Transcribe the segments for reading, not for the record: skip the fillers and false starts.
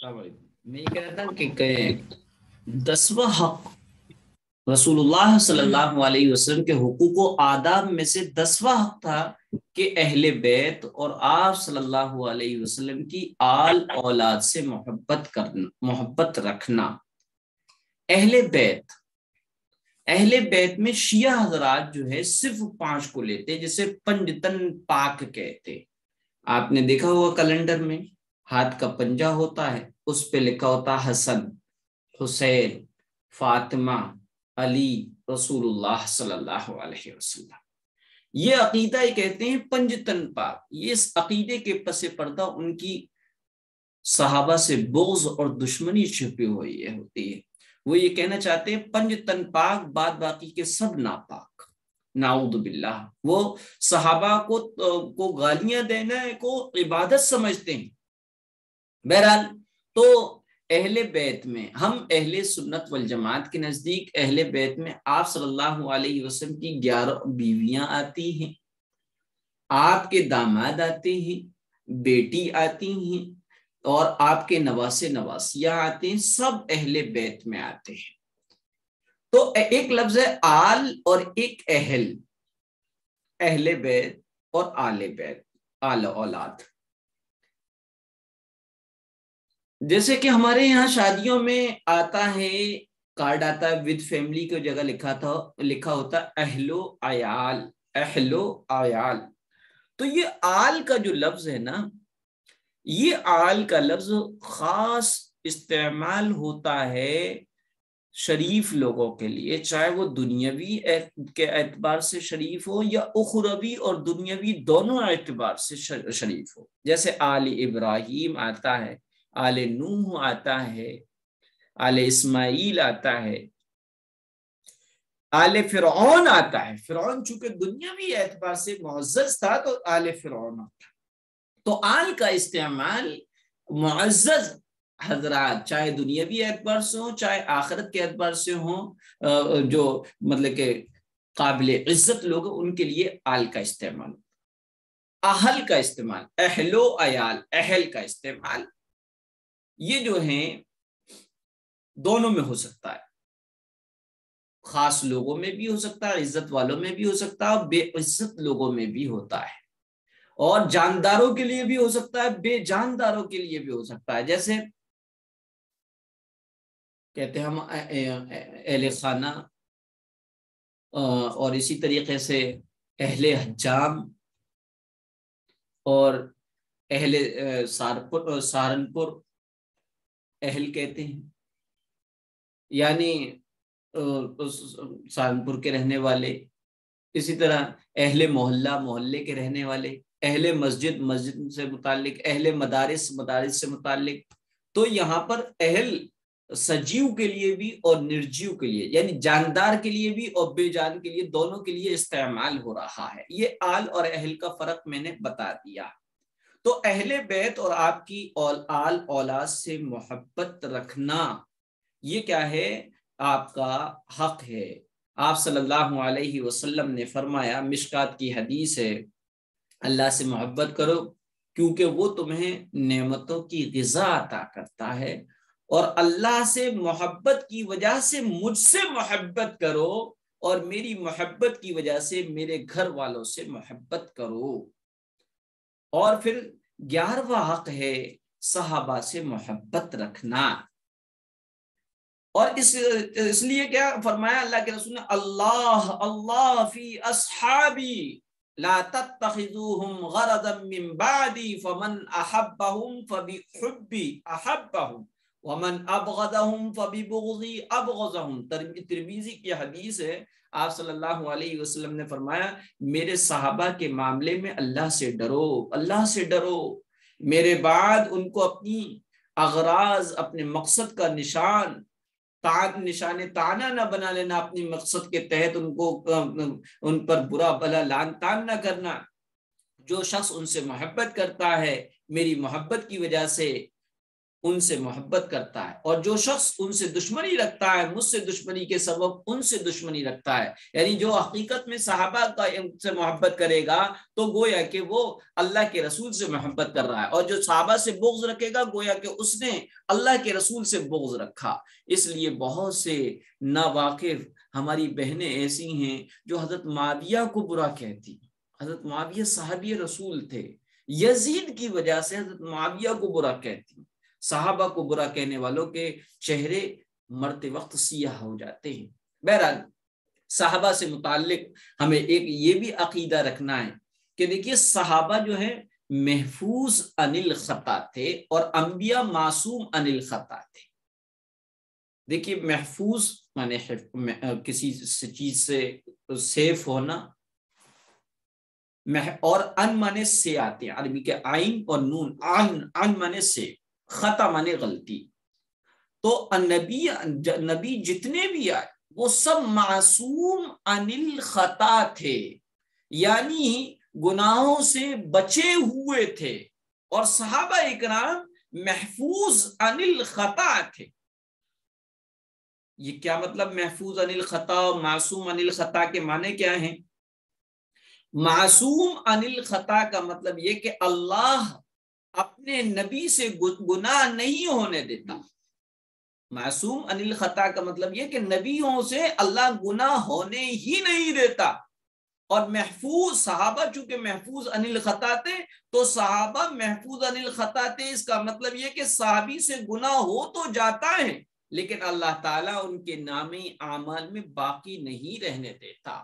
میں یہ کہہ رہا تھا کہ 10واں حق رسول اللہ صلی اللہ علیہ وسلم کے حقوق و آداب میں سے 10واں حق تھا کہ اہل بیت اور آپ صلی اللہ علیہ وسلم کی آل اولاد سے محبت رکھنا۔ اہل بیت میں شیعہ حضرات جو ہے صرف 5 کو لیتے، جسے پنجتن پاک کہتے۔ آپ نے دیکھا ہوا کیلنڈر میں ہاتھ کا پنجہ ہوتا ہے، اس پہ لکھا ہوتا حسن، حسین، فاطمہ، علی، رسول اللہ صلی اللہ علیہ وسلم۔ یہ عقیدہ یہ کہتے ہیں پنجتن پاک۔ یہ اس عقیدے کے پس پردہ ان کی صحابہ سے بغض اور دشمنی چھپی ہوئی ہوتی ہے۔ وہ یہ کہنا چاہتے ہیں پنجتن پاک، بعد باقی کے سب ناپاک، نعوذ باللہ۔ وہ صحابہ کو گالیاں دینا کو عبادت سمجھتے ہیں۔ بہرحال تو اہل بیت میں ہم اہل سنت والجماعت کے نزدیک اہل بیت میں آپ صلی اللہ علیہ وسلم کی 11 بیویاں آتی ہیں، آپ کے داماد آتے ہیں، بیٹی آتی ہیں، اور آپ کے نواسے نواسیاں آتے ہیں، سب اہل بیت میں آتے ہیں۔ تو ایک لفظ ہے آل اور ایک اہل بیت اور آل بیت، آل اولاد۔ جیسے کہ ہمارے یہاں شادیوں میں آتا ہے، کارڈ آتا ہے ود فیملی کی جگہ لکھا ہوتا اہل و عیال۔ تو یہ آل کا جو لفظ ہے نا، یہ آل کا لفظ خاص استعمال ہوتا ہے شریف لوگوں کے لیے، چاہے وہ دنیاوی کے اعتبار سے شریف ہو یا اخروی اور دنیاوی دونوں اعتبار سے شریف ہو۔ جیسے آل ابراہیم آتا ہے، آل نوح آتا ہے، آل اسماعیل آتا ہے، آل فرعون آتا ہے۔ فرعون چونکہ دنیاوی اعتبار سے معزز تھا تو آل فرعون آتا ہے۔ تو آل کا استعمال معزز حضرات، چاہے دنیاوی اعتبار سے ہوں چاہے آخرت کے اعتبار سے ہوں، جو مطلب کہ قابل عزت لوگ، ان کے لیے آل کا استعمال، اہل کا استعمال، اہل و عیال، اہل کا استعمال یہ جو ہیں دونوں میں ہو سکتا ہے، خاص لوگوں میں بھی ہو سکتا ہے، عزت والوں میں بھی ہو سکتا ہے، اور بے عزت لوگوں میں بھی ہوتا ہے، اور جانداروں کے لیے بھی ہو سکتا ہے، بے جانداروں کے لیے بھی ہو سکتا ہے۔ جیسے کہتے ہیں ہم اہل خانہ، اور اسی طریقے سے اہل حجام اور اہل سہارنپور اہل کہتے ہیں، یعنی سہارنپور کے رہنے والے، اسی طرح اہل محلہ محلے کے رہنے والے، اہل مسجد مسجد سے متعلق، اہل مدارس مدارس سے متعلق۔ تو یہاں پر اہل سجیو کے لیے بھی اور نرجیو کے لیے، یعنی جاندار کے لیے بھی اور بے جان کے لیے، دونوں کے لیے استعمال ہو رہا ہے۔ یہ آل اور اہل کا فرق میں نے بتا دیا۔ تو اہل بیت اور آپ کی آل اولاد سے محبت رکھنا یہ کیا ہے؟ آپ کا حق ہے۔ آپ صلی اللہ علیہ وسلم نے فرمایا، مشکات کی حدیث ہے، اللہ سے محبت کرو کیونکہ وہ تمہیں نعمتوں کی غذا عطا کرتا ہے، اور اللہ سے محبت کی وجہ سے مجھ سے محبت کرو، اور میری محبت کی وجہ سے میرے گھر والوں سے محبت کرو۔ اور پھر 11واں حق ہے صحابہ سے محبت رکھنا۔ اور اس لیے کیا فرمایا اللہ کے رسول نے، اللہ فی اصحابی لا تتخذوهم غرضا من بعدی فمن احبهم فبحبی احبهم ومن ابغضهم فببغضی ابغضهم۔ ترمذی کی حدیث ہے، آپ صلی اللہ علیہ وسلم نے فرمایا، میرے صحابہ کے معاملے میں اللہ سے ڈرو، اللہ سے ڈرو، میرے بعد ان کو اپنی اغراض، اپنے مقصد کا نشان تانا نہ بنا لینا، اپنی مقصد کے تحت ان پر برا بھلا لعن طعن نہ کرنا۔ جو شخص ان سے محبت کرتا ہے میری محبت کی وجہ سے ان سے محبت کرتا ہے، اور جو شخص ان سے دشمنی رکھتا ہے مجھ سے دشمنی کے سبب ان سے دشمنی رکھتا ہے، یعنی جو حقیقت میں صحابہ کا سے محبت کرے گا تو گویا کہ وہ اللہ کے رسول سے محبت کر رہا ہے، اور جو صحابہ سے بغض رکھے گا گویا کہ اس نے اللہ کے رسول سے بغض رکھا۔ اس لیے بہت سے ناواقف ہماری بہنیں ایسی ہیں جو حضرت معاویہ کو برا کہتی۔ حضرت معاویہ صحابی رسول تھے، یزید کی وجہ سے حضرت معاویہ کو برا کہتی۔ صحابہ کو برا کہنے والوں کے چہرے مرتے وقت سیاہ ہو جاتے ہیں۔ بہرحال صحابہ سے متعلق ہمیں ایک یہ بھی عقیدہ رکھنا ہے کہ دیکھیے صحابہ جو ہے محفوظ عن الخطا تھے اور انبیاء معصوم عن الخطا تھے۔ دیکھیے محفوظ مانے کسی چیز سے سیف ہونا، اور ان مانے سے آتے ہیں عربی کے عین اور نون، ان مانے سے، خطا مانے غلطی۔ تو نبی جتنے بھی آئے وہ سب معصوم عن الخطا تھے، یعنی گناہوں سے بچے ہوئے تھے، اور صحابہ اکرام محفوظ عن الخطا تھے۔ یہ کیا مطلب محفوظ عن الخطا اور معصوم عن الخطا کے معنی کیا ہیں؟ معصوم عن الخطا کا مطلب یہ کہ اللہ اپنے نبی سے گناہ نہیں ہونے دیتا۔ معصوم عن الخطا کا مطلب یہ کہ نبیوں سے اللہ گناہ ہونے ہی نہیں دیتا، اور محفوظ صحابہ چونکہ محفوظ عن الخطا تھے تو صحابہ محفوظ عن الخطا تھے، اس کا مطلب یہ کہ صحابی سے گناہ ہو تو جاتا ہے لیکن اللہ تعالیٰ ان کے نامی اعمال میں باقی نہیں رہنے دیتا۔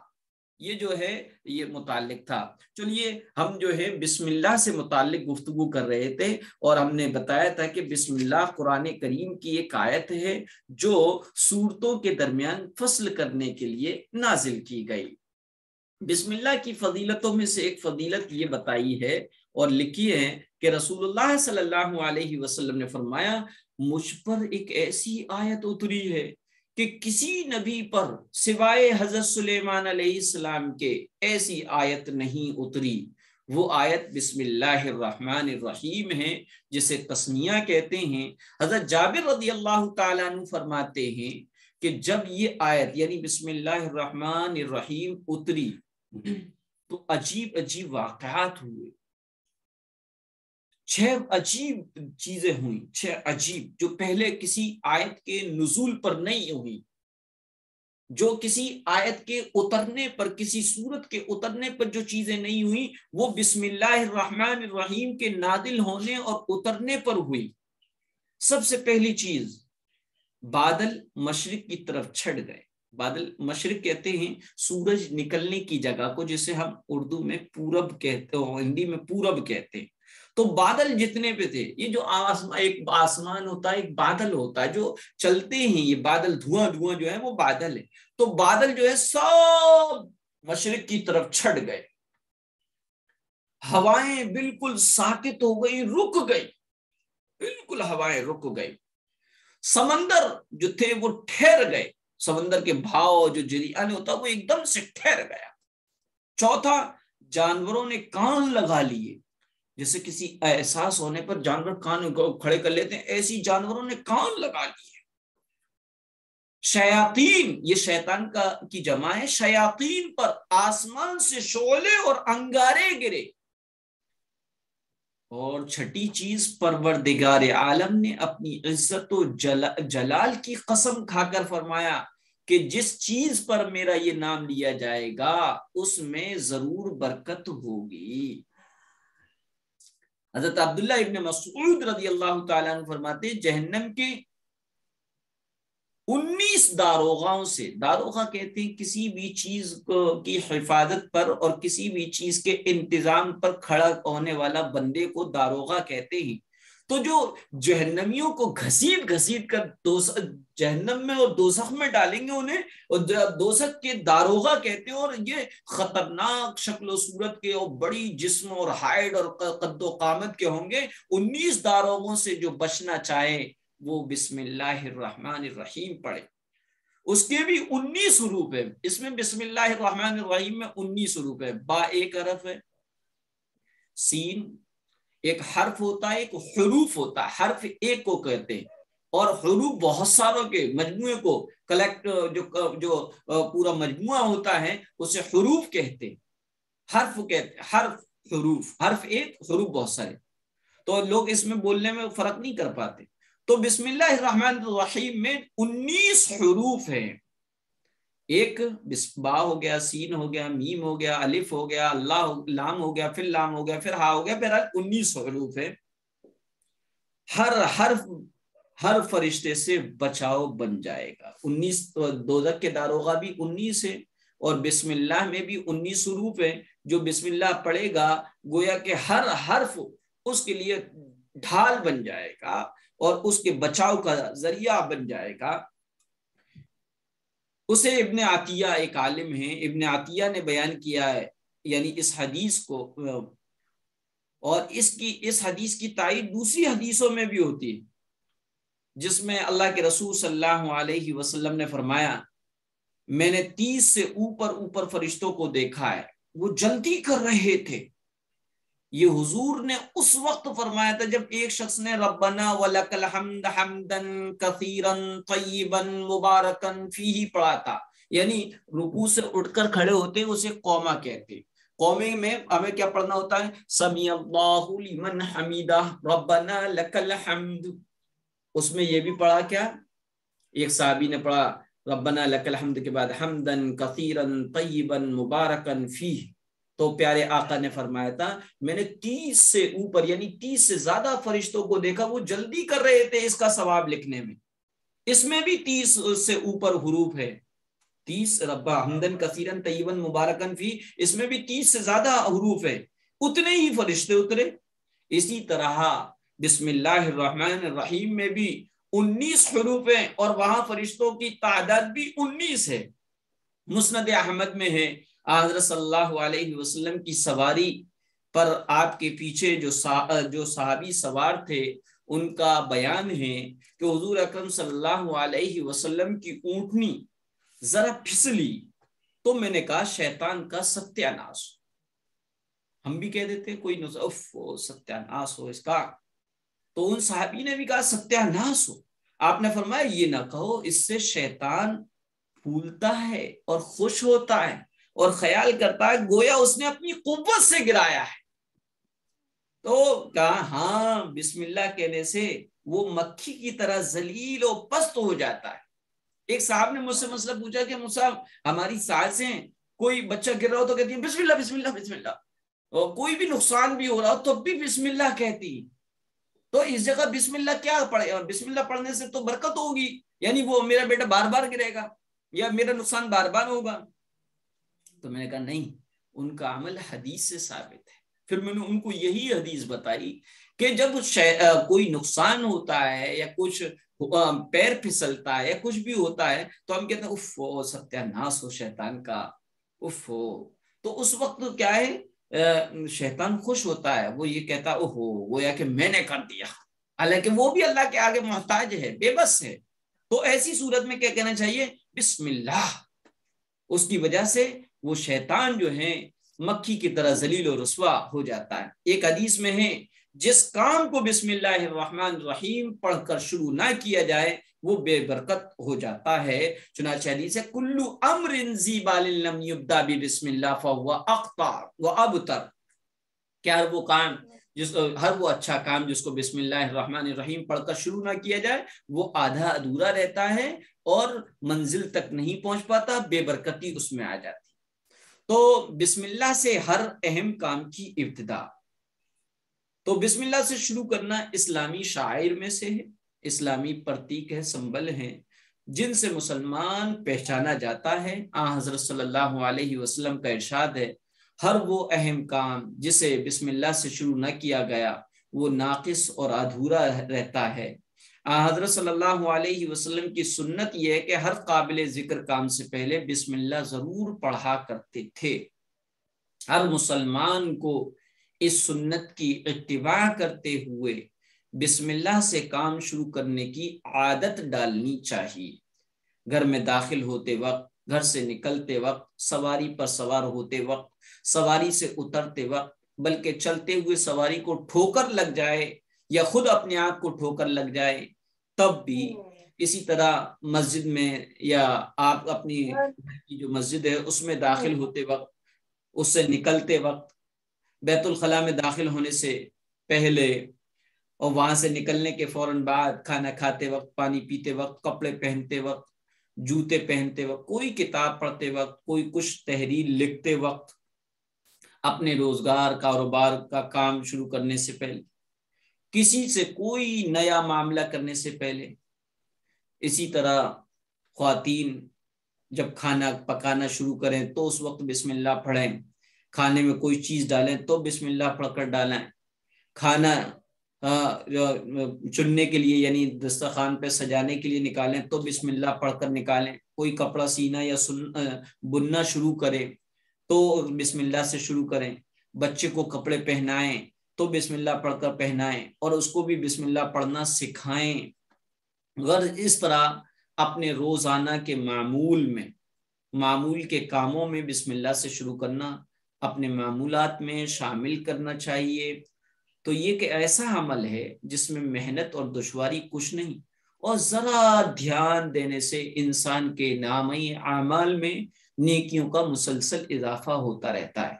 یہ جو ہے یہ متعلق تھا۔ چلیے ہم جو ہے بسم اللہ سے متعلق گفتگو کر رہے تھے، اور ہم نے بتایا تھا کہ بسم اللہ قرآن کریم کی ایک آیت ہے جو سورتوں کے درمیان فصل کرنے کے لیے نازل کی گئی۔ بسم اللہ کی فضیلتوں میں سے ایک فضیلت یہ بتائی ہے اور لکھی ہے کہ رسول اللہ صلی اللہ علیہ وسلم نے فرمایا مجھ پر ایک ایسی آیت اتری ہے کہ کسی نبی پر سوائے حضرت سلیمان علیہ السلام کے ایسی آیت نہیں اتری۔ وہ آیت بسم اللہ الرحمن الرحیم ہے، جسے تسمیہ کہتے ہیں۔ حضرت جابر رضی اللہ تعالیٰ عنہ فرماتے ہیں کہ جب یہ آیت یعنی بسم اللہ الرحمن الرحیم اتری تو عجیب عجیب واقعات ہوئے، 6 عجیب چیزیں ہوئیں، 6 عجیب جو پہلے کسی آیت کے نزول پر نہیں ہوئی، جو کسی آیت کے اترنے پر، کسی سورت کے اترنے پر جو چیزیں نہیں ہوئی وہ بسم اللہ الرحمن الرحیم کے نازل ہونے اور اترنے پر ہوئی۔ سب سے پہلی چیز، بادل مشرق کی طرف چھٹ گئے۔ بادل مشرق کہتے ہیں سورج نکلنے کی جگہ کو، جسے ہم اردو میں پورب کہتے ہیں، ہندی میں پورب کہتے ہیں۔ تو بادل جتنے پہ تھے، یہ جو ایک آسمان ہوتا ہے، ایک بادل ہوتا ہے جو چلتے ہیں، یہ بادل دھواں جو ہے وہ بادل ہے۔ تو بادل جو ہے سب مشرق کی طرف چھٹ گئے، ہوائیں بالکل ساکت ہو گئی، رک گئی، بالکل ہوائیں رک گئی۔ سمندر جو تھے وہ ٹھہر گئے، سمندر کے بھاؤ جو جریان ہوتا وہ ایک دم سے ٹھہر گیا۔ چوتھا، جانوروں نے کان لگا لیے، جیسے کسی احساس ہونے پر جانور کان کھڑے کر لیتے ہیں، ایسی جانوروں نے کان لگا لیے۔ شیاطین، یہ شیطان کی جمع ہے، شیاطین پر آسمان سے شعلے اور انگارے گرے۔ اور چھٹی چیز، پروردگار عالم نے اپنی عزت و جلال کی قسم کھا کر فرمایا کہ جس چیز پر میرا یہ نام لیا جائے گا اس میں ضرور برکت ہوگی۔ حضرت عبداللہ ابن مسعود رضی اللہ تعالیٰ عنہ فرماتے جہنم کے 19 داروغاؤں سے، داروغہ کہتے ہیں کسی بھی چیز کی حفاظت پر اور کسی بھی چیز کے انتظام پر کھڑا ہونے والا بندے کو داروغہ کہتے ہیں۔ تو جو جہنمیوں کو گھسیٹ کر جہنم میں اور دوزخ میں ڈالیں گے انہیں، اور دوزخ کے داروغہ کہتے ہیں، اور یہ خطرناک شکل و صورت کے اور بڑی جسم اور ہائٹ اور قد و قامت کے ہوں گے۔ 19 داروغوں سے جو بچنا چاہے وہ بسم اللہ الرحمن الرحیم پڑھے۔ اس کے بھی 19 حروف ہے، اس میں بسم اللہ الرحمن الرحیم میں 19 حروف ہے۔ با ایک حرف ہے، سین ایک حرف ہوتا ہے، ایک حروف ہوتا ہے. حرف ایک کو کہتے ہیں اور حروف بہت ساروں کے مجموعے کو کلیکٹ جو پورا مجموعہ ہوتا ہے اسے حروف کہتے ہیں. حرف کہتے ہیں، حرف حروف، حرف ایک حروف بہت سارے. تو لوگ اس میں بولنے میں فرق نہیں کر پاتے. تو بسم اللہ الرحمن الرحیم میں 19 حروف ہیں. ایک با ہو گیا، سین ہو گیا، میم ہو گیا، الف ہو گیا، اللہ لام ہو گیا، پھر لام ہو گیا، پھر ہا ہو گیا، پھر 19 حروف ہے. ہر حرف ہر فرشتے سے بچاؤ بن جائے گا. 19 دوزخ کے داروغہ بھی 19 ہے اور بسم اللہ میں بھی 19 حروف ہیں. جو بسم اللہ پڑھے گا گویا کہ ہر حرف اس کے لیے ڈھال بن جائے گا اور اس کے بچاؤ کا ذریعہ بن جائے گا. اسے ابن عطیہ ایک عالم ہیں، ابن عطیہ نے بیان کیا ہے یعنی اس حدیث کو، اور اس حدیث کی تائید دوسری حدیثوں میں بھی ہوتی ہے جس میں اللہ کے رسول صلی اللہ علیہ وسلم نے فرمایا میں نے 30 سے اوپر فرشتوں کو دیکھا ہے، وہ جلدی کر رہے تھے. یہ حضور نے اس وقت فرمایا تھا جب ایک شخص نے ربنا ولک الحمد حمدا کثیرا طیبا مبارکا فیہ پڑھا تھا. یعنی رکوع سے اٹھ کر کھڑے ہوتے اسے قوما کہتے. قومی میں ہمیں کیا پڑھنا ہوتا ہے؟ سمیع اللہ لمن حمیدہ ربنا لک الحمد. اس میں یہ بھی پڑھا کیا؟ ایک صحابی نے پڑھا ربنا لک الحمد کے بعد حمدا کثیرا طیبا مبارکا فیہ. تو پیارے آقا نے فرمایا تھا میں نے 30 سے اوپر یعنی 30 سے زیادہ فرشتوں کو دیکھا وہ جلدی کر رہے تھے اس کا ثواب لکھنے میں. اس میں بھی 30 سے اوپر حروف ہے. 30 رب حمدن کثیرن طیبن مبارکن فی، اس میں بھی 30 سے زیادہ حروف ہے. اتنے ہی فرشتے اترے. اسی طرح بسم اللہ الرحمن الرحیم میں بھی 19 حروف ہیں اور وہاں فرشتوں کی تعداد بھی 19 ہے. مسند احمد میں ہے حضرت صلی اللہ علیہ وسلم کی سواری پر آپ کے پیچھے جو صحابی سوار تھے ان کا بیان ہے کہ حضور اکرم صلی اللہ علیہ وسلم کی اونٹنی ذرا پھسلی تو میں نے کہا شیطان کا ستیہ ناش. ہم بھی کہہ دیتے کوئی ستیہ ناش ہو اس کا، تو ان صحابی نے بھی کہا ستیہ ناش ہو. آپ نے فرمایا یہ نہ کہو، اس سے شیطان پھولتا ہے اور خوش ہوتا ہے اور خیال کرتا ہے گویا اس نے اپنی قوت سے گرایا ہے. تو کہا ہاں بسم اللہ کہنے سے وہ مکھی کی طرح ذلیل و پست ہو جاتا ہے. ایک صاحب نے مجھ سے مسئلہ پوچھا کہ مصعب ہماری سانسیں کوئی بچہ گر رہا ہو تو کہتی ہیں بسم اللہ بسم اللہ بسم اللہ، اور کوئی بھی نقصان بھی ہو رہا ہو تو بھی بسم اللہ کہتی. تو اس جگہ بسم اللہ کیا پڑھے؟ بسم اللہ پڑھنے سے تو برکت ہوگی، یعنی وہ میرا بیٹا بار بار گرے گا یا میرا نقصان بار بار ہوگا. تو میں نے کہا نہیں، ان کا عمل حدیث سے ثابت ہے. پھر میں نے ان کو یہی حدیث بتائی کہ جب کوئی نقصان ہوتا ہے یا کچھ پیر پھسلتا ہے یا کچھ بھی ہوتا ہے تو ہم کہتے ہیں اف ستیہ ناس ہو شیطان کا، اف ہو. تو اس وقت کیا ہے شیطان خوش ہوتا ہے، وہ یہ کہتا اوہو گویا کہ میں نے کر دیا، حالانکہ وہ بھی اللہ کے آگے محتاج ہے، بے بس ہے. تو ایسی صورت میں کیا کہنا چاہیے؟ بسم اللہ. اس کی وجہ سے وہ شیطان جو ہے مکھی کی طرح ذلیل و رسوا ہو جاتا ہے. ایک حدیث میں ہے جس کام کو بسم اللہ الرحمن الرحیم پڑھ کر شروع نہ کیا جائے وہ بے برکت ہو جاتا ہے. چنانچہ حدیث ہے کلو امر ذی بال لم یبدا بسم اللہ فهو اقطع وابتر، کہ ہر وہ اچھا کام جس کو بسم اللہ الرحمن الرحیم پڑھ کر شروع نہ کیا جائے وہ آدھا ادھورا رہتا ہے اور منزل تک نہیں پہنچ پاتا، بے برکتی اس میں آ جاتی. تو بسم اللہ سے ہر اہم کام کی ابتدا. تو بسم اللہ سے شروع کرنا اسلامی شاعر میں سے ہے، اسلامی پرتیک ہے، سمبل ہیں جن سے مسلمان پہچانا جاتا ہے. حضرت صلی اللہ علیہ وسلم کا ارشاد ہے ہر وہ اہم کام جسے بسم اللہ سے شروع نہ کیا گیا وہ ناقص اور ادھورا رہتا ہے. حضرت صلی اللہ علیہ وسلم کی سنت یہ ہے کہ ہر قابل ذکر کام سے پہلے بسم اللہ ضرور پڑھا کرتے تھے. ہر مسلمان کو اس سنت کی اتباع کرتے ہوئے بسم اللہ سے کام شروع کرنے کی عادت ڈالنی چاہیے. گھر میں داخل ہوتے وقت، گھر سے نکلتے وقت، سواری پر سوار ہوتے وقت، سواری سے اترتے وقت، بلکہ چلتے ہوئے سواری کو ٹھوکر لگ جائے یا خود اپنے آپ کو ٹھوکر لگ جائے تب بھی اسی طرح مسجد میں یا آپ اپنی جو مسجد ہے اس میں داخل ہوتے وقت، اس سے نکلتے وقت، بیت الخلاء میں داخل ہونے سے پہلے اور وہاں سے نکلنے کے فوراً بعد، کھانا کھاتے وقت، پانی پیتے وقت، کپڑے پہنتے وقت، جوتے پہنتے وقت، کوئی کتاب پڑھتے وقت، کوئی کچھ تحریر لکھتے وقت، اپنے روزگار کاروبار کا کام شروع کرنے سے پہلے، کسی سے کوئی نیا معاملہ کرنے سے پہلے، اسی طرح خواتین جب کھانا پکانا شروع کریں تو اس وقت بسم اللہ پڑھیں، کھانے میں کوئی چیز ڈالیں تو بسم اللہ پڑھ کر ڈالیں، کھانا چننے کے لیے یعنی دسترخوان پہ سجانے کے لیے نکالیں تو بسم اللہ پڑھ کر نکالیں، کوئی کپڑا سینا یا بننا شروع کرے تو بسم اللہ سے شروع کریں، بچے کو کپڑے پہنائیں تو بسم اللہ پڑھ کر پہنائیں اور اس کو بھی بسم اللہ پڑھنا سکھائیں۔ اگر اس طرح اپنے روزانہ کے معمول کے کاموں میں بسم اللہ سے شروع کرنا اپنے معمولات میں شامل کرنا چاہیے، تو یہ کہ ایسا عمل ہے جس میں محنت اور دشواری کچھ نہیں، اور ذرا دھیان دینے سے انسان کے نامی اعمال میں نیکیوں کا مسلسل اضافہ ہوتا رہتا ہے،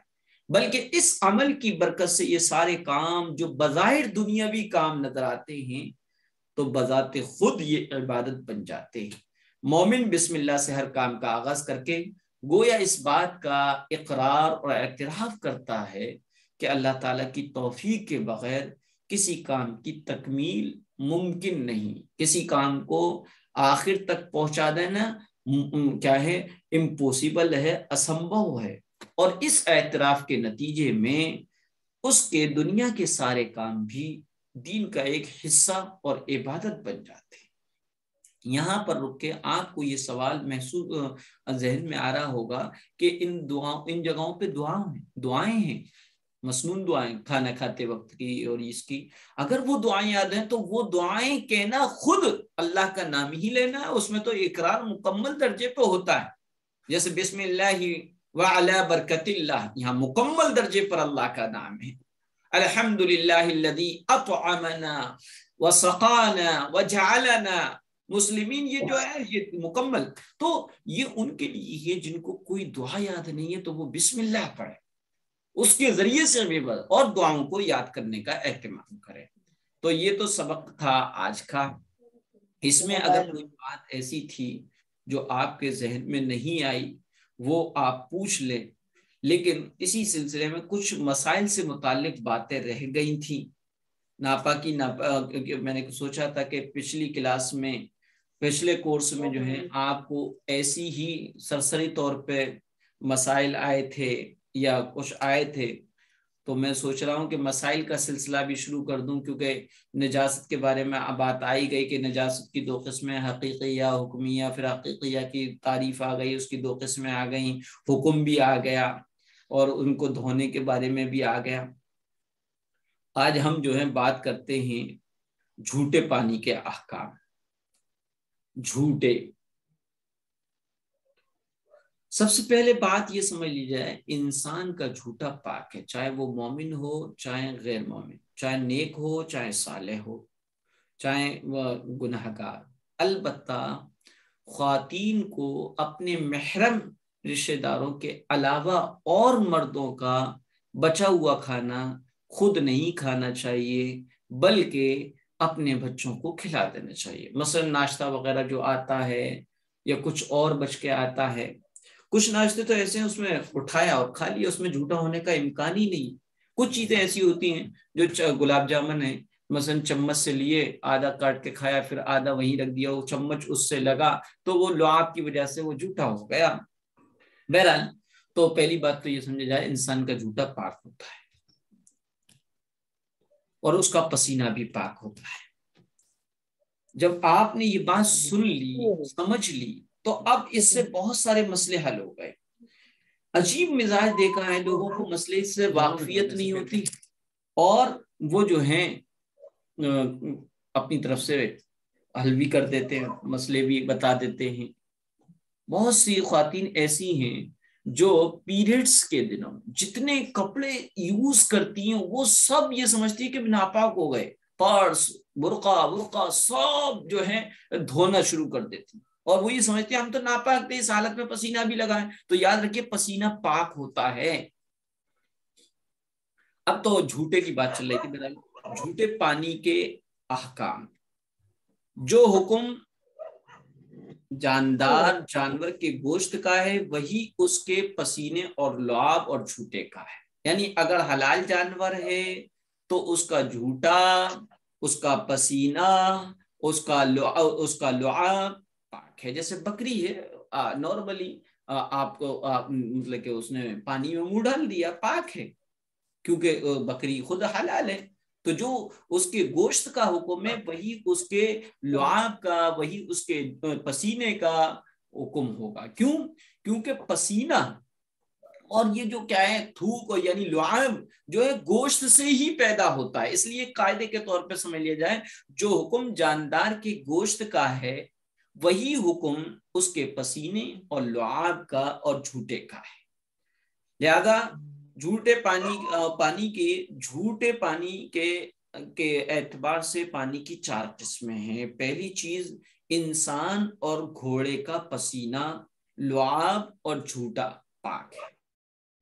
بلکہ اس عمل کی برکت سے یہ سارے کام جو بظاہر دنیاوی کام نظر آتے ہیں تو بذات خود یہ عبادت بن جاتے ہیں۔ مومن بسم اللہ سے ہر کام کا آغاز کر کے گویا اس بات کا اقرار اور اعتراف کرتا ہے کہ اللہ تعالیٰ کی توفیق کے بغیر کسی کام کی تکمیل ممکن نہیں، کسی کام کو آخر تک پہنچا دینا کیا ہے، امپوسیبل ہے، اسمبھو ہے، اور اس اعتراف کے نتیجے میں اس کے دنیا کے سارے کام بھی دین کا ایک حصہ اور عبادت بن جاتے ہیں۔ یہاں پر رک کے آپ کو یہ سوال محسوس ذہن میں آ رہا ہوگا کہ ان جگہوں پہ دعائیں ہیں، مسنون دعائیں کھانا کھاتے وقت کی اور اس کی، اگر وہ دعائیں یاد ہیں تو وہ دعائیں کہنا خود اللہ کا نام ہی لینا ہے، اس میں تو اقرار مکمل درجے پہ ہوتا ہے، جیسے بسم اللہ وعلی برکت اللہ، یہاں مکمل درجے پر اللہ کا نام ہے، الحمدللہ الذی اطعمنا وسقانا وجعلنا مسلمین، یہ جو ہے یہ مکمل، تو یہ ان کے لیے ہے جن کو کوئی دعا یاد نہیں ہے تو وہ بسم اللہ پڑھے، اس کے ذریعے سے بھی اور دعاؤں کو یاد کرنے کا اہتمام کرے۔ تو یہ تو سبق تھا آج کا، اس میں اگر کوئی بات ایسی تھی جو آپ کے ذہن میں نہیں آئی وہ آپ پوچھ لیں، لیکن اسی سلسلے میں کچھ مسائل سے متعلق باتیں رہ گئی تھیں، ناپاکی میں نے سوچا تھا کہ پچھلی کلاس میں، پچھلے کورس میں جو ہے آپ کو ایسی ہی سرسری طور پہ مسائل آئے تھے یا کچھ آئے تھے، تو میں سوچ رہا ہوں کہ مسائل کا سلسلہ بھی شروع کر دوں، کیونکہ نجاست کے بارے میں بات آئی گئی کہ نجاست کی 2 قسمیں، حقیقیہ حکمیہ، پھر حقیقیہ کی تعریف آ گئی، اس کی 2 قسمیں آ گئیں، حکم بھی آ گیا اور ان کو دھونے کے بارے میں بھی آ گیا۔ آج ہم جو ہے بات کرتے ہیں جھوٹے پانی کے احکام۔ جھوٹے، سب سے پہلے بات یہ سمجھ لی جائے، انسان کا جھوٹا پاک ہے، چاہے وہ مومن ہو چاہے غیر مومن، چاہے نیک ہو چاہے صالح ہو، چاہے وہ گناہگار۔ البتہ خواتین کو اپنے محرم رشتہ داروں کے علاوہ اور مردوں کا بچا ہوا کھانا خود نہیں کھانا چاہیے، بلکہ اپنے بچوں کو کھلا دینا چاہیے۔ مثلا ناشتہ وغیرہ جو آتا ہے یا کچھ اور بچ کے آتا ہے، کچھ ناشتے تو ایسے ہیں اس میں اٹھایا اور کھا لیا، اس میں جھوٹا ہونے کا امکان ہی نہیں۔ کچھ چیزیں ایسی ہوتی ہیں جو گلاب جامن ہے، مثلا چمچ سے لیے، آدھا کاٹ کے کھایا، پھر آدھا وہیں رکھ دیا، وہ چمچ اس سے لگا تو وہ لعاب کی وجہ سے وہ جھوٹا ہو گیا۔ بہرحال تو پہلی بات تو یہ سمجھا جائے انسان کا جھوٹا پاک ہوتا ہے اور اس کا پسینہ بھی پاک ہوتا ہے۔ جب آپ نے یہ بات سن لی، سمجھ لی، تو اب اس سے بہت سارے مسئلے حل ہو گئے۔ عجیب مزاج دیکھا ہے لوگوں کو، مسئلے سے واقفیت نہیں ہوتی اور وہ جو ہیں اپنی طرف سے حل بھی کر دیتے ہیں، مسئلے بھی بتا دیتے ہیں۔ بہت سی خواتین ایسی ہیں جو پیریڈز کے دنوں جتنے کپڑے یوز کرتی ہیں وہ سب یہ سمجھتی ہے کہ ناپاک ہو گئے، پرس برقع سب جو ہے دھونا شروع کر دیتی، اور وہ یہ سمجھتے ہیں ہم تو ناپاک تھے، اس حالت میں پسینہ بھی لگائیں۔ تو یاد رکھیے پسینہ پاک ہوتا ہے۔ اب تو جھوٹے کی بات چل رہی تھی میرا، جھوٹے پانی کے احکام۔ جو حکم جاندار جانور کے گوشت کا ہے وہی اس کے پسینے اور لعاب اور جھوٹے کا ہے۔ یعنی اگر حلال جانور ہے تو اس کا جھوٹا، اس کا پسینہ، اس کا لعاب پاک ہے۔ جیسے بکری ہے، نارملی آپ کو مطلب کہ اس نے پانی میں منہ ڈال دیا، پاک ہے کیونکہ بکری خود حلال ہے۔ تو جو اس کے گوشت کا حکم ہے وہی اس کے لعاب کا، وہی اس کے پسینے کا حکم ہوگا۔ کیوں؟ کیونکہ پسینہ اور یہ جو کیا ہے تھوک، یعنی لعاب جو ہے گوشت سے ہی پیدا ہوتا ہے۔ اس لیے قاعدے کے طور پہ سمجھ لیا جائے جو حکم جاندار کے گوشت کا ہے وہی حکم اس کے پسینے اور لعاب کا اور جھوٹے کا ہے۔ لہذا جھوٹے پانی کے اعتبار سے پانی کی 4 قسمیں ہیں۔ پہلی چیز انسان اور گھوڑے کا پسینہ، لعاب اور جھوٹا پاک ہے،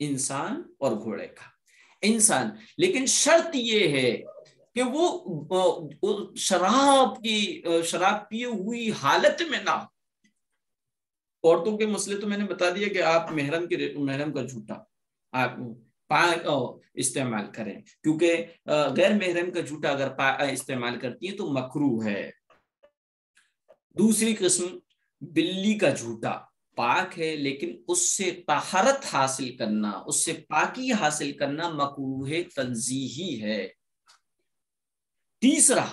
انسان اور گھوڑے کا۔ انسان، لیکن شرط یہ ہے کہ وہ شراب پیے ہوئی حالت میں نہ ہو۔ عورتوں کے مسئلے تو میں نے بتا دیا کہ آپ محرم کا جھوٹا آپ استعمال کریں، کیونکہ غیر محرم کا جھوٹا اگر استعمال کرتی ہیں تو مکروہ ہے۔ دوسری قسم بلی کا جھوٹا پاک ہے، لیکن اس سے طہارت حاصل کرنا، اس سے پاکی حاصل کرنا مکروہ تنزیہی ہے۔ تیسرا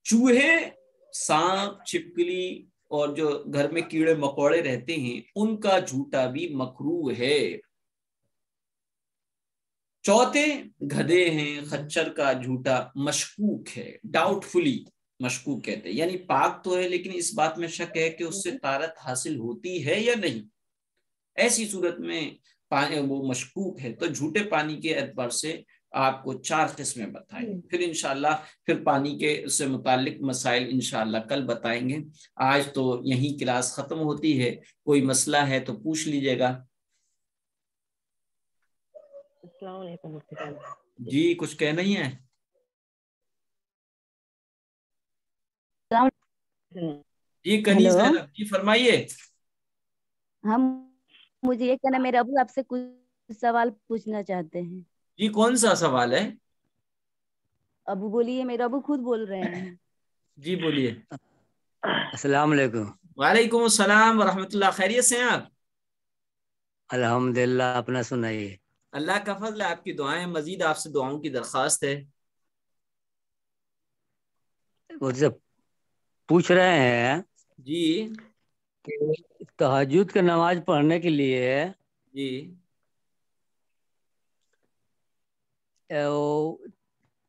چوہے، سانپ، چھپکلی اور جو گھر میں کیڑے مکوڑے رہتے ہیں ان کا جھوٹا بھی مکروہ ہے۔ چوتھے گدھے ہیں، خچر کا جھوٹا مشکوک ہے، ڈاؤٹ فلی مشکوک کہتے ہیں، یعنی پاک تو ہے لیکن اس بات میں شک ہے کہ اس سے طہارت حاصل ہوتی ہے یا نہیں، ایسی صورت میں وہ مشکوک ہے۔ تو جھوٹے پانی کے اعتبار سے آپ کو 4 قسمیں بتائیں، پھر انشاءاللہ پھر پانی کے سے متعلق مسائل انشاءاللہ کل بتائیں گے۔ آج تو یہیں کلاس ختم ہوتی ہے، کوئی مسئلہ ہے تو پوچھ لیجئے گا۔ السلام علیکم۔ جی کچھ کہنا ہی ہے؟ جی کنیز زینب جی فرمائیے۔ مجھے یہ کہنا، میرے ابو آپ سے کچھ سوال پوچھنا چاہتے ہیں۔ جی کون سا سوال ہے؟ ابو بولیے، میرے ابو خود بول رہے ہیں۔ جی بولیے۔ السلام علیکم۔ وعلیکم السلام ورحمۃ اللہ، خیریت سے ہیں آپ؟ الحمدللہ، اپنا سنائیے۔ اللہ کا فضل ہے، آپ کی دعائیں، مزید آپ سے دعاؤں کی درخواست ہے۔ وہ سے پوچھ رہے ہیں جی کہ تہجد کی نماز پڑھنے کے لیے جی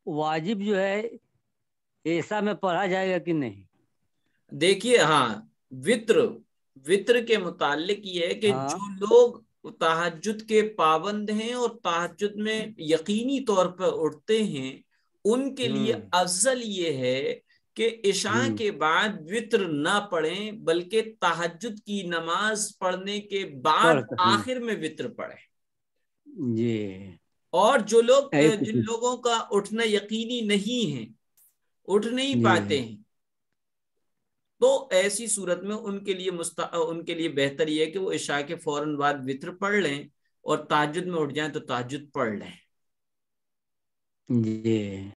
واجب جو ہے ایسا میں پڑھا جائے گا کہ نہیں؟ دیکھیے، ہاں وطر کے متعلق یہ ہے کہ جو لوگ تہجد کے پابند ہیں اور تہجد میں یقینی طور پر اٹھتے ہیں ان کے لیے افضل یہ ہے کہ عشاء کے بعد وطر نہ پڑھیں بلکہ تہجد کی نماز پڑھنے کے بعد آخر میں وطر پڑھیں۔ جی، اور جن لوگوں کا اٹھنا یقینی نہیں ہے، اٹھ نہیں پاتے ہیں، تو ایسی صورت میں ان کے لیے بہتر یہ ہے کہ وہ عشاء کے فوراً بعد وطر پڑھ لیں اور تہجد میں اٹھ جائیں تو تہجد پڑھ لیں۔ جی